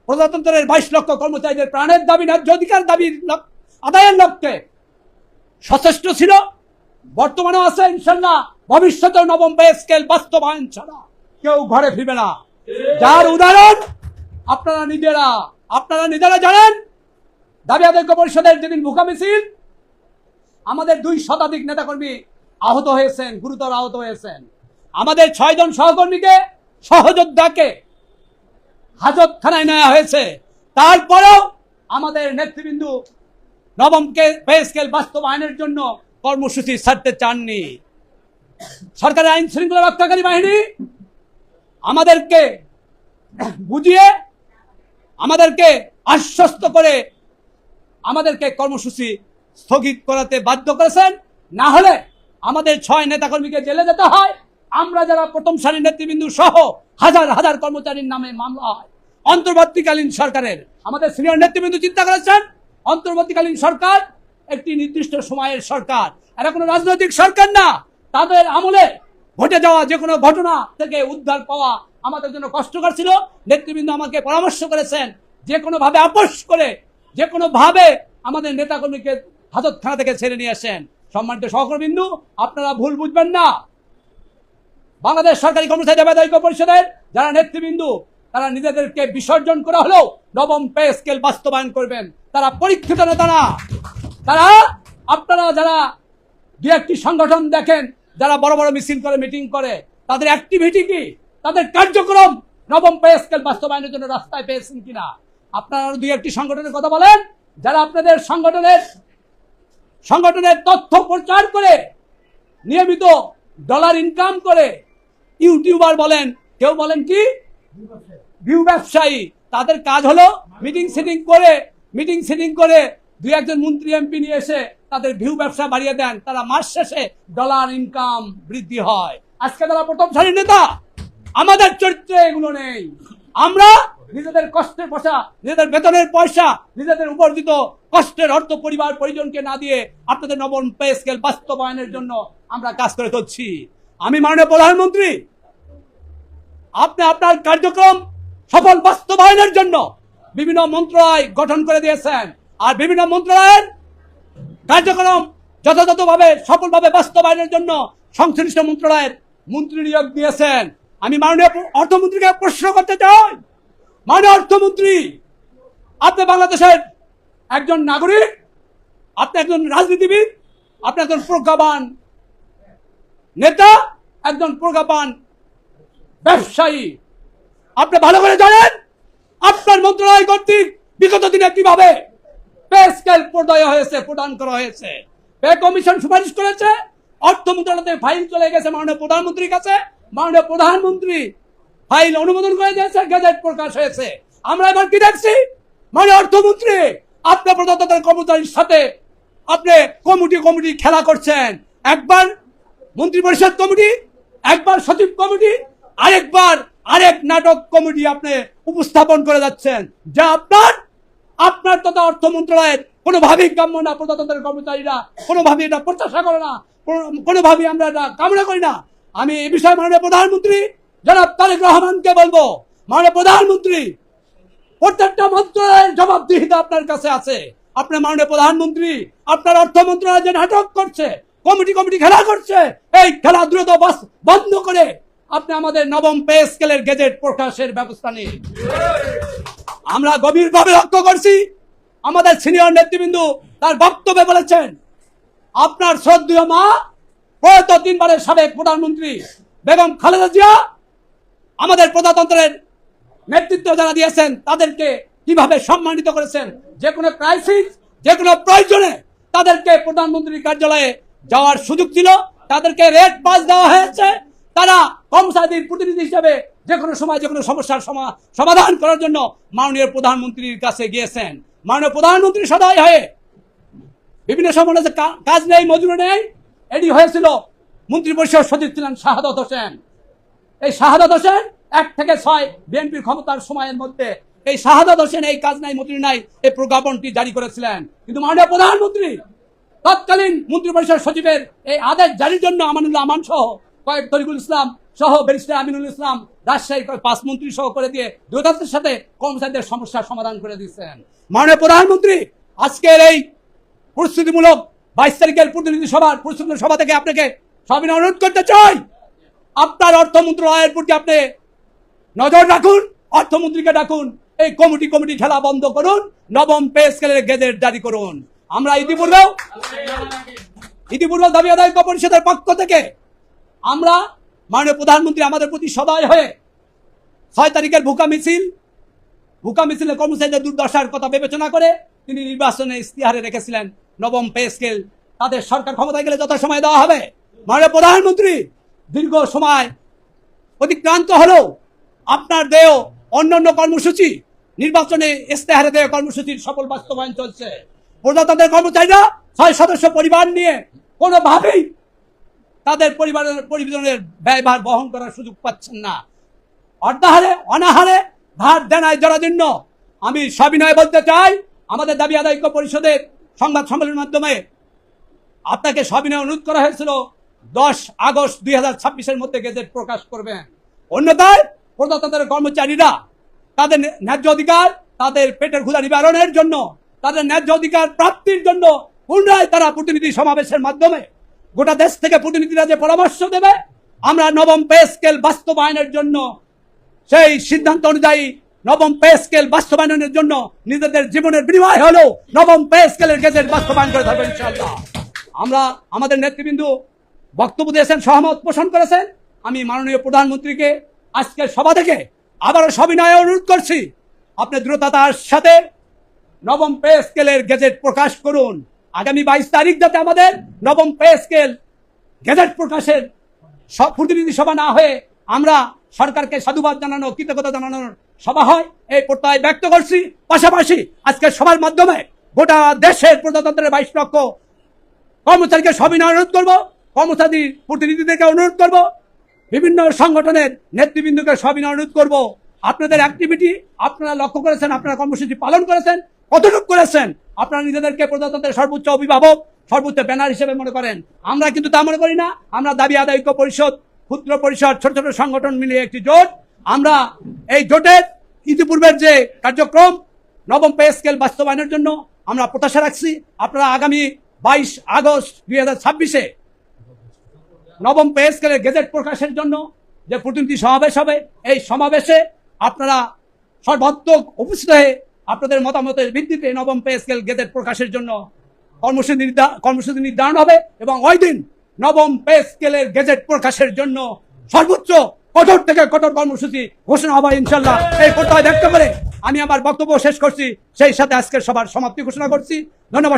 প্রজাতন্ত্রের 22 লক্ষ কর্মচারীদের প্রাণের দাবি, ন্যায্য অধিকার দাবির আদায়ের লক্ষ্যে সচেষ্ট ছিল, বর্তমানেও আছে, ইনশাল্লাহ ভবিষ্যতে নবম পে স্কেল বাস্তবায়ন ছাড়া কেউ ঘরে ফিরবে না। যার উদাহরণ আপনারা নিজেরা জানেন। দাবি আদায় পরিষদের যেদিন ভুকা মিছিল, আমাদের 2 শতাধিক নেতাকর্মী আহত হয়েছেন, গুরুতর আহত হয়েছেন। আমাদের 6 জন সহকর্মীকে, সহযোদ্ধাকে হাজতখানায় নেওয়া হয়েছে। তারপরেও আমাদের নেতৃবৃন্দ নবম পে স্কেল বাস্তবায়নের জন্য কর্মসূচি ছাড়তে চাননি। সরকারের আইন শৃঙ্খলা রক্ষাকারী বাহিনী আমাদেরকে বুঝিয়ে, আমাদেরকে আশ্বস্ত করে আমাদেরকে কর্মসূচি স্থগিত করাতে বাধ্য করেছেন। না হলে আমাদের 6 নেতাকর্মীকে জেলে যেতে হয়। আমরা যারা প্রথম সারির নেতৃবৃন্দ সহ হাজার হাজার কর্মচারীর নামে মামলা হয়। অন্তর্বর্তীকালীন সরকারের আমাদের সিনিয়র নেতৃবৃন্দ চিন্তা করেছেন, অন্তর্বর্তীকালীন সরকার একটি নির্দিষ্ট সময়ের সরকার, এরা কোনো রাজনৈতিক সরকার না। তাদের আমলে ঘটে যাওয়া যে কোনো ঘটনা থেকে উদ্ধার পাওয়া আমাদের জন্য কষ্টকর ছিল। নেতৃবৃন্দ আমাকে পরামর্শ করেছেন যে কোনো ভাবে আপোষ করে, যে কোনো ভাবে আমাদের নেতাকর্মীকে হাজতখানা থেকে ছেড়ে নিয়ে আসেন। সম্মানিত সহকর্মীবৃন্দ, আপনারা ভুল বুঝবেন না। বাংলাদেশ সরকারি কর্মচারী দাবি আদায় পরিষদের যারা নেতৃবৃন্দ, তারা নিজেদেরকে বিসর্জন করা হলেও নবম পে স্কেল বাস্তবায়ন করবেন। তারা পরীক্ষিত নেতা না। তারা, আপনারা যারা 2-1টি সংগঠন দেখেন যারা বড় বড় মিছিল করে, মিটিং করে, তাদের অ্যাক্টিভিটি কি, তাদের কার্যক্রম নবম পে স্কেল বাস্তবায়নের জন্য রাস্তায় পেয়েছেন কিনা? আপনারা 2-1টি সংগঠনের কথা বলেন, যারা আপনাদের সংগঠনের তথ্য প্রচার করে নিয়মিত ডলার ইনকাম করে, ইউটিউবার বলেন, কেউ বলেন কি ভিউ ব্যবসায়ী। তাদের কাজ হলো মিটিং সিটিং করে 2-1জন মন্ত্রী এমপি নিয়ে এসে তাদের ভিউ ব্যবসা বাড়িয়ে দেন। তারা মাস শেষে ডলার ইনকাম বৃদ্ধি হয়। আজকে তারা প্রথম সারির নেতা। আমাদের চরিত্রে এগুলো নেই। আমরা নিজেদের কষ্টের পয়সা, নিজেদের বেতনের পয়সা, নিজেদের উপার্জিত কষ্টের অর্থ পরিবার পরিজনকে না দিয়ে আপনাদের নবম পে স্কেল বাস্তবায়নের জন্য আমরা কাজ করে চলছি। আমি মাননীয় প্রধানমন্ত্রী, আপনি আপনার কার্যক্রম সফল বাস্তবায়নের জন্য বিভিন্ন মন্ত্রণালয় গঠন করে দিয়েছেন, আর বিভিন্ন মন্ত্রণালয়ের কার্যক্রম যথাযথভাবে সফলভাবে বাস্তবায়নের জন্য সংশ্লিষ্ট মন্ত্রণালয়ের মন্ত্রী নিয়োগ দিয়েছেন। আমি মাননীয় অর্থমন্ত্রীকে প্রশ্ন করতে চাই, মাননীয় অর্থমন্ত্রী, আপনি বাংলাদেশের একজন নাগরিক, আপনি একজন রাজনীতিবিদ, আপনি একজন প্রজ্ঞাবান নেতা, একজন প্রজ্ঞাবান ব্যবসায়ী। আপনি ভালো করে জানেন আপনার মন্ত্রণালয় কর্তৃক বিগত দিনে কিভাবে পে স্কেল প্রদান করা হয়েছে। পে কমিশন সুপারিশ করেছে, অর্থ মন্ত্রণালয়ে ফাইল চলে গেছে মাননীয় প্রধানমন্ত্রীর কাছে, মাননীয় প্রধানমন্ত্রী ফাইল অনুমোদন করে দিয়েছে, গেজেট প্রকাশ হয়েছে। আমরা এবার কি দেখছি, মাননীয় অর্থমন্ত্রী আপনি প্রজাতন্ত্রের কর্মচারীর সাথে আপনি কমিটি খেলা করছেন। একবার মন্ত্রী পরিষদ কমিটি, একবার সচিব কমিটি, আরেক নাটক কমিটি আপনি উপস্থাপন করে যাচ্ছেন, যা আপনার তথা অর্থ মন্ত্রণালয়ের কোনোভাবেই কাম্য না। প্রজাতন্ত্রের কর্মচারীরা কোনোভাবে এটা প্রত্যাশা করে না, কোনোভাবেই আমরা এটা কামনা করি না। আমি এই বিষয়ে মাননীয় প্রধানমন্ত্রী জনাব তারেক রহমানকে বলবো, মাননীয় প্রধানমন্ত্রী, প্রত্যেকটা মন্ত্রণালয়ের জবাবদিহিতা আপনার কাছে আছে। আপনার মাননীয় প্রধানমন্ত্রী আপনার অর্থ মন্ত্রণালয় যে নাটক করছে, কমিটি খেলা করছে, এই খেলা দ্রুত বন্ধ করে আপনি আমাদের নবম পে স্কেলের গেজেট প্রকাশের ব্যবস্থা নিন। আমরা গভীরভাবে লক্ষ্য করছি, আমাদের সিনিয়র নেতৃবৃন্দ তার বক্তব্যে বলেছেন, আপনার শ্রদ্ধেয় মা প্রয়াত 3 বারের সাবেক প্রধানমন্ত্রী বেগম খালেদা জিয়া আমাদের প্রজাতন্ত্রের নেতৃত্ব যারা দিয়েছেন তাদেরকে কিভাবে সম্মানিত করেছেন। যে কোনো ক্রাইসিস, যে কোনো প্রয়োজনে তাদেরকে প্রধানমন্ত্রীর কার্যালয়ে যাওয়ার সুযোগ ছিল, তাদেরকে রেড পাস দেওয়া হয়েছে। তারা কর্মচারীদের প্রতিনিধি হিসেবে যে কোনো সময় যে কোনো সমস্যার সমাধান করার জন্য মাননীয় প্রধানমন্ত্রীর কাছে গিয়েছেন। মাননীয় প্রধানমন্ত্রী সদয় হয়ে বিভিন্ন সময় কাজ নেই, মজুরি নেই, এটি হয়েছিল। মন্ত্রী পরিষদ সচিব ছিলেন শাহাদাত হোসেন। এই শাহাদাত হোসেন 1 থেকে 6 বিএনপির ক্ষমতার সময়ের মধ্যে এই শাহাদাত হোসেন এই কাজ নাই মজুরি নাই এই প্রজ্ঞাপনটি জারি করেছিলেন। কিন্তু মাননীয় প্রধানমন্ত্রী তৎকালীন মন্ত্রী পরিষদ সচিবের এই আদেশ জারির জন্য আমানুল্লাহ আমান সহ তরিকুল ইসলাম সহ ব্যারিস্টার আমিনুল ইসলাম রাজশাহীর 5 মন্ত্রী সহ করে দিয়ে দ্রুততার সাথে কর্মচারীদের সমস্যার সমাধান করে দিচ্ছেন। মাননীয় প্রধানমন্ত্রী, আজকের এই প্রস্তুতিমূলক 22 তারিখের প্রতিনিধি সভা থেকে আপনাকে সবিনয় অনুরোধ করতে চাই, আপনার অর্থ মন্ত্রণালয়ের প্রতি আপনি নজর রাখুন, অর্থমন্ত্রীকে ডাকুন, এই কমিটি খেলা বন্ধ করুন, নবম পে স্কেলের গেজেট জারি করুন। আমরা ইতিপূর্বে দাবি আদায় পরিষদের পক্ষ থেকে আমরা মাননীয় প্রধানমন্ত্রী আমাদের প্রতি সদয় হয়ে 6 তারিখের ভুকা মিছিলে কর্মচারীদের দুর্দশার কথা বিবেচনা করে তিনি নির্বাচনে ইস্তিহারে রেখেছিলেন নবম পে স্কেল তাদের সরকার ক্ষমতায় গেলে যত সময় দেওয়া হবে। মাননীয় প্রধানমন্ত্রী, দীর্ঘ সময় অতিক্রান্ত হলেও আপনার দেয় অন্যান্য কর্মসূচি, নির্বাচনে ইস্তেহারে দেয় কর্মসূচির সফল বাস্তবায়ন চলছে। প্রজাতন্ত্রের কর্মচারীরা 6 সদস্য পরিবার নিয়ে কোনোভাবেই তাদের পরিবারের ব্যয়ভার বহন করার সুযোগ পাচ্ছেন না। অনাহারে ধার দেনায় জরাজীর্ণ। আমি সবিনয়ে বলতে চাই, আমাদের দাবি আদায় পরিষদের সংবাদ সম্মেলনের মাধ্যমে আপনাকে সবিনয় অনুরোধ করা হয়েছিল 10 আগস্ট 2026-এর মধ্যে গেজেট প্রকাশ করবেন। অন্যথায় প্রজাতন্ত্রের কর্মচারীরা তাদের ন্যায্য অধিকার, তাদের পেটের ক্ষুধা নিবারণের জন্য, তাদের ন্যায্য অধিকার প্রাপ্তির জন্য পুনরায় তারা প্রতিনিধি সমাবেশের মাধ্যমে গোটা দেশ থেকে প্রতিনিধিরা যে পরামর্শ দেবে, আমরা নবম পে স্কেল বাস্তবায়নের জন্য সেই সিদ্ধান্ত অনুযায়ী নবম পে স্কেল বাস্তবায়নের জন্য নিজেদের জীবনের বিনিময় হলেও নবম পে স্কেলের গেজেট বাস্তবায়ন করে থাকবে ইনশাআল্লাহ। আমরা আমাদের নেতৃবৃন্দ বক্তব্য দিয়েছেন, সহমত পোষণ করেছেন। আমি মাননীয় প্রধানমন্ত্রীকে আজকের সভা থেকে আবারও সবিনয়ে অনুরোধ করছি, আপনি দ্রুততার সাথে নবম পে স্কেলের গেজেট প্রকাশ করুন। আগামী 22 তারিখ যাতে আমাদের নবম পে স্কেল গেজেট প্রকাশের প্রতিনিধি সভা না হয়ে আমরা সরকারকে সাধুবাদ জানানো, কৃতজ্ঞতা জানানোর সভা হয়, এই প্রত্যয় ব্যক্ত করছি। পাশাপাশি আজকের সভার মাধ্যমে গোটা দেশের প্রজাতন্ত্রের 22 লক্ষ কর্মচারীকে সবিনয় অনুরোধ করব, কর্মচারী প্রতিনিধিদেরকে অনুরোধ করব, বিভিন্ন সংগঠনের নেতৃবৃন্দকে সবিনয় অনুরোধ করব, আপনাদের অ্যাক্টিভিটি আপনারা লক্ষ্য করেছেন, আপনারা কর্মসূচি পালন করেছেন, কতটুকু করেছেন, আপনারা নিজেদেরকে প্রজাতন্ত্রের সর্বোচ্চ অভিভাবক, সর্বোচ্চ ব্যানার হিসেবে মনে করেন। আমরা কিন্তু তা মনে করি না। আমরা দাবি আদায় পরিষদ, ক্ষুদ্র পরিষদ, ছোট ছোট সংগঠন মিলিয়ে একটি জোট। আমরা এই জোটের ইতিপূর্বের যে কার্যক্রম নবম পে স্কেল বাস্তবায়নের জন্য আমরা প্রত্যাশা রাখছি, আপনারা আগামী 22 আগস্ট 2026-এ নবম পে স্কেলের গেজেট প্রকাশের জন্য যে প্রতিনিধি সমাবেশ হবে, এই সমাবেশে আপনারা সর্বাত্মক উপস্থিত হয়ে আপনাদের মতামতের ভিত্তিতে নবম পে স্কেল গেজেট প্রকাশের জন্য কর্মসূচি নির্ধারণ হবে এবং ওই দিন নবম পে স্কেলের গেজেট প্রকাশের জন্য সর্বোচ্চ কঠোর থেকে কঠোর কর্মসূচি ঘোষণা হবে ইনশাল্লাহ। এই প্রত্যয় ব্যক্ত করে আমি আমার বক্তব্য শেষ করছি, সেই সাথে আজকের সভার সমাপ্তি ঘোষণা করছি। ধন্যবাদ।